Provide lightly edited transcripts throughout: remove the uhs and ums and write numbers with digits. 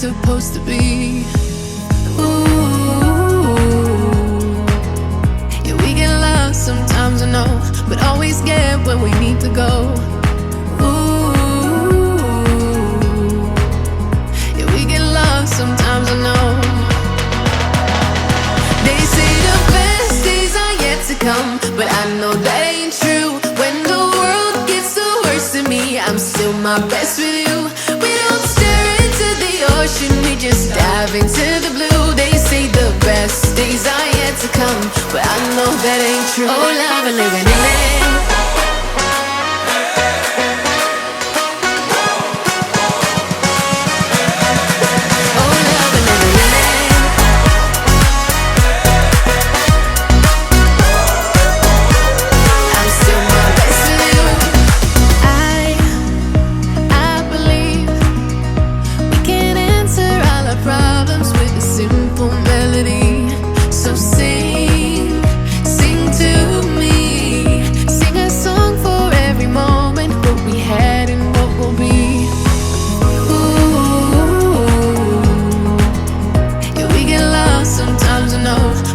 supposed to be. Ooh, yeah, we get lost sometimes, I know, but always get where we need to go. Ooh, yeah, we get lost sometimes, I know. They say the best days are yet to come, but I know that ain't true. When the world gets the worst of me, I'm still my best with you. We don't stare into the ocean, we just dive into the blue. They say the best days are yet to come, but I know that ain't true. Oh, love and living in it.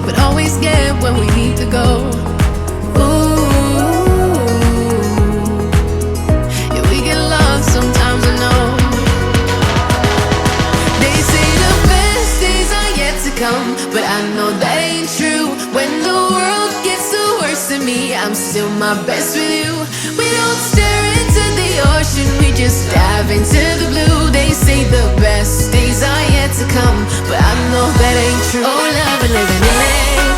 But always get where we need to go. Ooh, yeah, we get lost sometimes, I know. They say the best days are yet to come, but I know that ain't true. When the world gets the worst of me, I'm still my best with you. We don't stare into the ocean, we just dive into the blue. They say the best days are yet to come, but I know that ain't true. Oh, love and living in it.